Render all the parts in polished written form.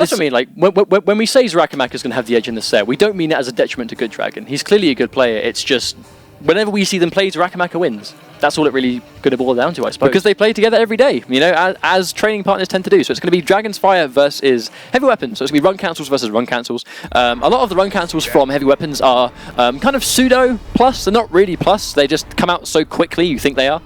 That's what I mean. Like when we say Xarakamaka is going to have the edge in the set, we don't mean it as a detriment to Good Dragon. He's clearly a good player. It's just whenever we see them play, Xarakamaka wins. That's all it really going to boil down to, I suppose. Because they play together every day, you know, as training partners tend to do. So it's going to be Dragon's Fire versus Heavy Weapons. So it's going to be run cancels versus run cancels. A lot of the run cancels from Heavy Weapons are kind of pseudo plus. They're not really plus. They just come out so quickly you think they are.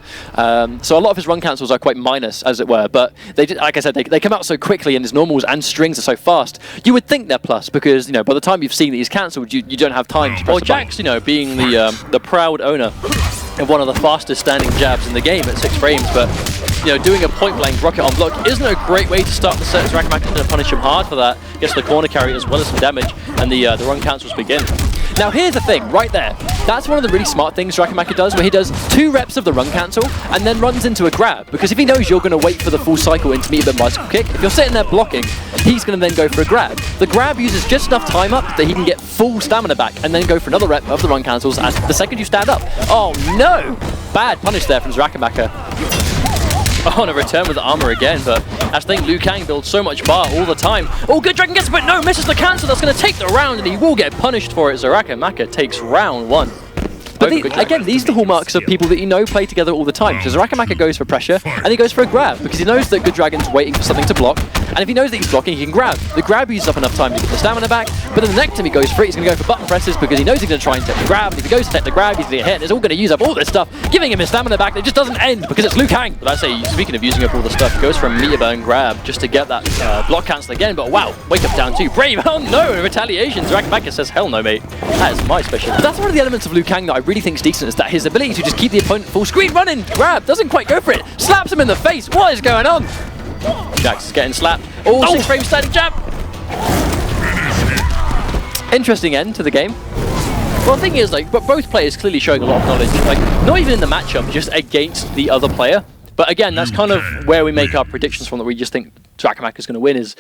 So a lot of his run cancels are quite minus, as it were. But they, like I said, they come out so quickly, and his normals and strings are so fast. You would think they're plus because, you know, by the time you've seen that he's cancelled, you don't have time to press. Or Jax, you know, being the proud owner of one of the fastest standing jabs in the game at 6 frames, but you know, doing a point blank rocket on block isn't a great way to start the set. Xarakamaka's going to punish him hard for that. Gets the corner carry as well as some damage, and the run cancels begin. Now here's the thing, right there. That's one of the really smart things Xarakamaka does, where he does 2 reps of the run cancel and then runs into a grab, because if he knows you're going to wait for the full cycle intermediate bicycle kick, if you're sitting there blocking, he's going to then go for a grab. The grab uses just enough time up that he can get full stamina back and then go for another rep of the run cancels as the second you stand up. Oh no! Bad punish there from Xarakamaka. Oh, and a return with the armor again, but I think Liu Kang builds so much bar all the time. Oh, Good Dragon gets it, but no, misses the cancel. That's going to take the round, and he will get punished for it. Xarakamaka takes round 1. But again, these are the hallmarks of people that you know play together all the time. So Xarakamaka goes for pressure, and he goes for a grab, because he knows that Good Dragon's waiting for something to block, and if he knows that he's blocking, he can grab. The grab uses up enough time to get the stamina back, but then the next time he goes for it, he's going to go for button presses, because he knows he's going to try and take the grab, and if he goes to take the grab, he's going to get hit, and it's all going to use up all this stuff, giving him his stamina back, and it just doesn't end, because it's Liu Kang. But I say, speaking of using up all the stuff, he goes for a meter burn grab, just to get that block cancel again, but wow, wake up down 2, brave, oh no, retaliation. Xarakamaka says, hell no, mate, that is my special. That's one of the elements of Liu Kang that I really think is decent, is that his ability to just keep the opponent full screen running, grab, doesn't quite go for it, slaps him in the face. What is going on? Jax is getting slapped. Oh, 6 frame standing jab. Interesting end to the game. Well, the thing is, like, but both players clearly showing a lot of knowledge, like, not even in the matchup, just against the other player. But again, that's kind of where we make our predictions from, that we just think Xarakamaka is going to win, is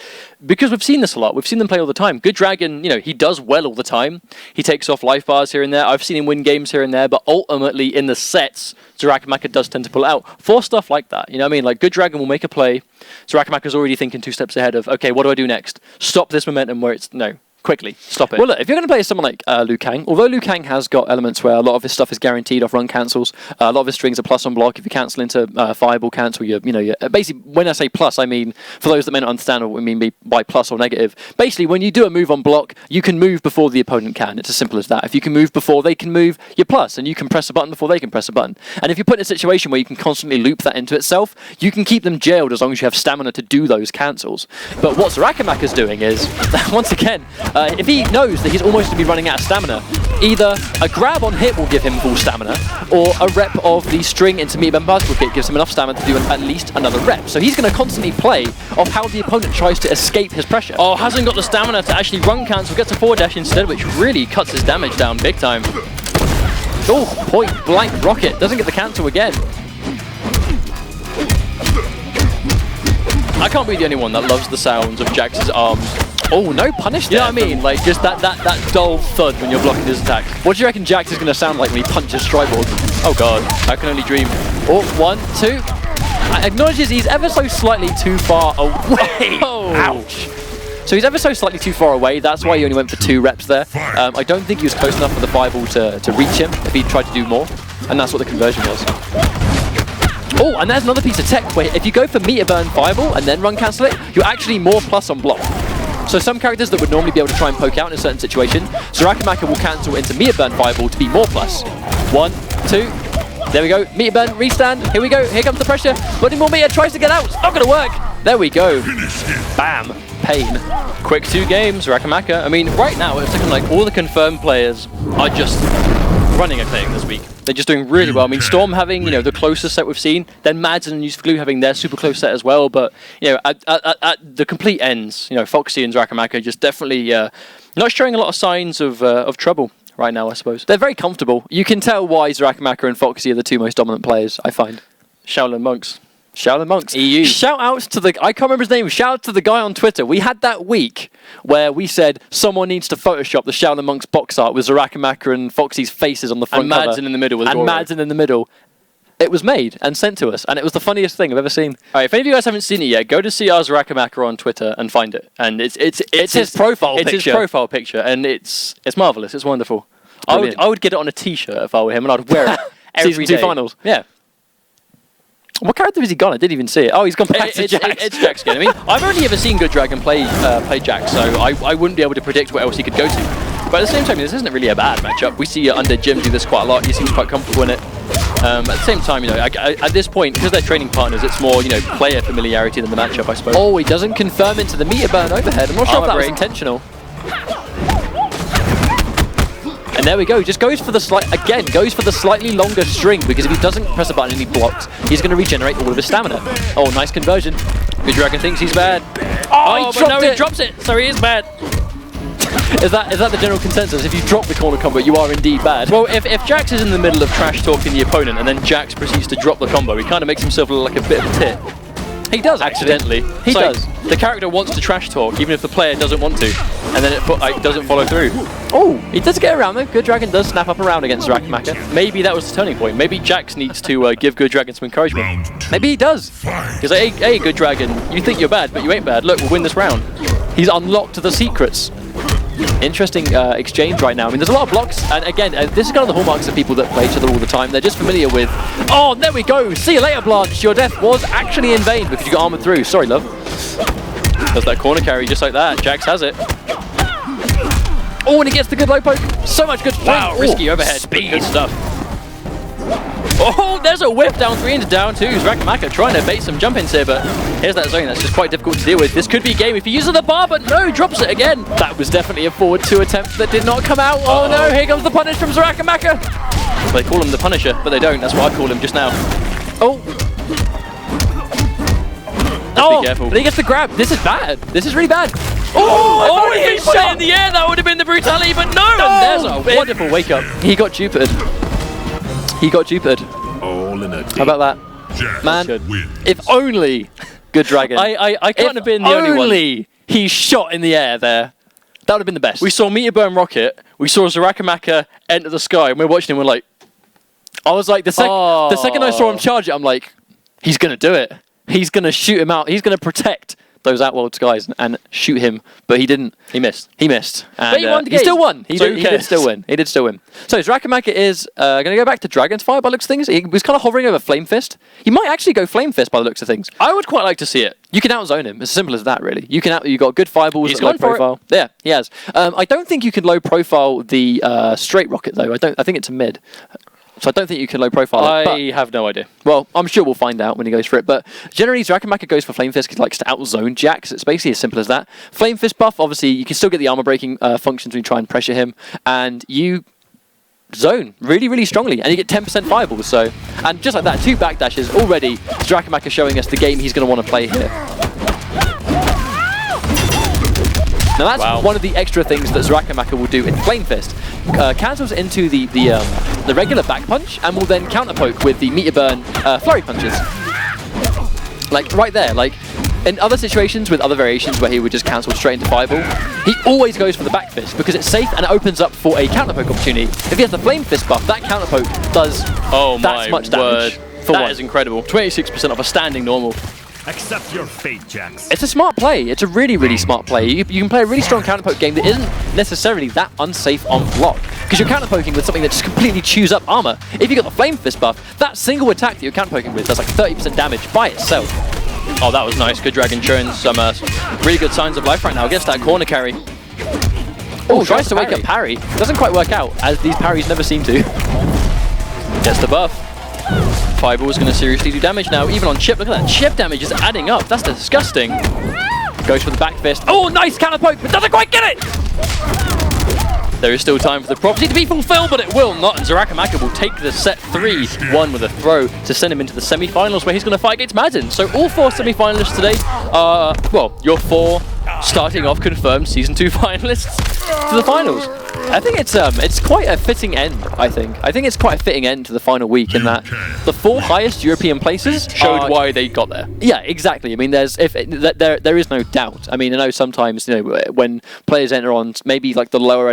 because we've seen this a lot. We've seen them play all the time. Good Dragon, you know, he does well all the time. He takes off life bars here and there. I've seen him win games here and there, but ultimately in the sets, Xarakamaka does tend to pull it out for stuff like that. You know what I mean? Like, Good Dragon will make a play. Xarakamaka's already thinking 2 steps ahead of, okay, what do I do next? Stop this momentum where it's, no. Quickly, stop it. Well, look, if you're going to play someone like Liu Kang, although Liu Kang has got elements where a lot of his stuff is guaranteed off run cancels, a lot of his strings are plus on block. If you cancel into fireball cancel, you're basically, when I say plus, I mean, for those that may not understand what we mean by plus or negative, basically when you do a move on block, you can move before the opponent can. It's as simple as that. If you can move before they can move, you're plus, and you can press a button before they can press a button. And if you put in a situation where you can constantly loop that into itself, you can keep them jailed as long as you have stamina to do those cancels. But what Xarakamaka's doing is, once again, if he knows that he's almost to be running out of stamina, either a grab on hit will give him full stamina, or a rep of the string intermediate and particle kick gives him enough stamina to do at least another rep. So he's going to constantly play off how the opponent tries to escape his pressure. Oh, hasn't got the stamina to actually run cancel, gets a forward dash instead, which really cuts his damage down big time. Oh, point blank rocket, doesn't get the cancel again. I can't be the only one that loves the sounds of Jax's arms. Oh, no punish there. You know what I mean? Like, just that dull thud when you're blocking his attacks. What do you reckon Jax is going to sound like when he punches Strikeboard? Oh god, I can only dream. Oh, 1, 2. Acknowledges he's ever so slightly too far away. Oh. Ouch. So he's ever so slightly too far away. That's why he only went for 2 reps there. I don't think he was close enough for the fireball to reach him if he tried to do more. And that's what the conversion was. Oh, and there's another piece of tech where if you go for meter burn fireball and then run cancel it, you're actually more plus on block. So some characters that would normally be able to try and poke out in a certain situation, Xarakamaka will cancel into meter burn fireball to be more plus. 1, 2, there we go, meter burn, restand, here we go, here comes the pressure, putting more meter, tries to get out, it's not going to work. There we go, bam, pain. Quick 2 games, Xarakamaka. I mean, right now it's looking like all the confirmed players are just running a thing this week. They're just doing really well. I mean, Storm having, you know, the closest set we've seen, then Mads and Yusuf Glue having their super close set as well, but, you know, at the complete ends, you know, Foxy and Xarakamaka just definitely not showing a lot of signs of trouble right now, I suppose. They're very comfortable. You can tell why Xarakamaka and Foxy are the 2 most dominant players, I find. Shaolin Monks. Shaolin Monks. EU. Shout out to the, I can't remember his name, shout out to the guy on Twitter. We had that week where we said someone needs to Photoshop the Shaolin Monks box art with Xarakamaka and Foxy's faces on the front cover. And Madsen in the middle with Goro. And Madsen in the middle. it was made and sent to us, and it was the funniest thing I've ever seen. All right, if any of you guys haven't seen it yet, go to CR Xarakamaka on Twitter and find it. And it's his profile picture. It's his profile picture, and it's marvelous. It's wonderful. I would get it on a T-shirt if I were him, and I'd wear it every Season 2 finals. Yeah. What character has he gone? I didn't even see it. Oh, he's gone back to Jax. It's Jax again. I mean, I've only ever seen Good Dragon play Jax, so I wouldn't be able to predict what else he could go to. But at the same time, this isn't really a bad matchup. We see Undead Jim do this quite a lot. He seems quite comfortable in it. At the same time, at this point, because they're training partners, it's more, player familiarity than the matchup, I suppose. Oh, he doesn't confirm into the meter burn overhead. I'm not sure if that was intentional. And there we go. Just goes for the slightly longer string, because if he doesn't press a button and he blocks, he's going to regenerate all of his stamina. Oh, nice conversion. Good Dragon thinks he's bad. Oh, he drops it. So he is bad. Is that the general consensus? If you drop the corner combo, you are indeed bad. Well, if Jax is in the middle of trash talking the opponent and then Jax proceeds to drop the combo, he kind of makes himself look like a bit of a tit. He does, accidentally. He does. The character wants to trash talk, even if the player doesn't want to, and then it doesn't follow through. Oh, he does get around though. Good Dragon does snap up around against Xarakamaka. Maybe that was the turning point. Maybe Jax needs to give Good Dragon some encouragement. Maybe he does. Because, hey, Good Dragon, you think you're bad, but you ain't bad. Look, we'll win this round. He's unlocked the secrets. Interesting exchange right now. I mean, there's a lot of blocks, and again, this is kind of the hallmarks of people that play each other all the time. They're just familiar with, oh, there we go, see you later, Blanche. Your death was actually in vain because you got armored through. Sorry, love. Does that corner carry just like that. Jax has it. Oh, and he gets the good low poke. So much good. Wow, risky overhead. Speed. Good stuff. Oh, there's a whip down 3 into down 2. Xarakamaka trying to bait some jump-ins here, but here's that zone that's just quite difficult to deal with. This could be a game if he uses the bar, but no, drops it again. That was definitely a forward 2 attempt that did not come out. Oh no, here comes the punish from Xarakamaka. They call him the Punisher, but they don't. That's what I call him just now. Oh. Be careful. But he gets the grab. This is bad. This is really bad. Oh, he put it in the air. That would have been the brutality, but no. And there's a wonderful wake-up. He got duped. He got duped. All in a How about that? Man, if only Good Dragon. I couldn't have been the only one. If only he shot in the air there. That would have been the best. We saw Meteor Burn Rocket. We saw Xarakamaka enter the sky, and we're watching him. We're like, I was like, the second I saw him charge it, I'm like, he's gonna do it. He's gonna shoot him out. He's gonna protect those Outworld skies and shoot him, but he didn't. He missed. He missed. And, but he won the game. He still won. He did still win. He did still win. So Xarakamaka is going to go back to Dragon's Fire by the looks of things. He was kind of hovering over Flame Fist. He might actually go Flame Fist by the looks of things. I would quite like to see it. You can outzone him. It's as simple as that, really. You got good fireballs. He's low profile. Yeah, he has. I don't think you can low profile the straight rocket though. I think it's a mid. So I don't think you can low profile it. I have no idea. Well, I'm sure we'll find out when he goes for it. But generally, Xarakamaka goes for Flame Fist because he likes to outzone Jax. It's basically as simple as that. Flame Fist buff, obviously, you can still get the armor breaking functions when you try and pressure him. And you zone really, really strongly. And you get 10% fireballs. So, and just like that, 2 backdashes. Already, Xarakamaka showing us the game he's going to want to play here. Now that's one of the extra things that Xarakamaka will do in Flame Fist. Cancels into the regular back punch and will then counter poke with the meter burn flurry punches. Like right there, like in other situations with other variations where he would just cancel straight into fireball, he always goes for the back fist because it's safe and it opens up for a counter poke opportunity. If he has the Flame Fist buff, that counter poke does that much damage. That is incredible. 26% off a standing normal. Accept your fate, Jax. It's a smart play. It's a really, really smart play. You can play a really strong counterpoke game that isn't necessarily that unsafe on block, because you're counterpoking with something that just completely chews up armor. If you got the Flame Fist buff, that single attack that you're counterpoking with does like 30% damage by itself. Oh, that was nice. Good Dragon showing some really good signs of life right now. Gets that corner carry. Oh, tries to wake up parry. Doesn't quite work out, as these parries never seem to. Gets the buff. Fireball is going to seriously do damage now, even on chip. Look at that, chip damage is adding up. That's disgusting. Goes for the back fist. Oh, nice counter poke, but doesn't quite get it. There is still time for the prophecy to be fulfilled, but it will not. And Xarakamaka will take the set 3-1 with a throw to send him into the semi-finals, where he's going to fight against Madden. So all 4 semi-finalists today are, well, your 4 starting off confirmed Season 2 finalists to the finals. I think it's quite a fitting end, I think it's quite a fitting end to the final week in that the 4 highest European places showed why they got there. Yeah, exactly. I mean, there is no doubt. I mean, I know sometimes, when players enter on maybe like the lower end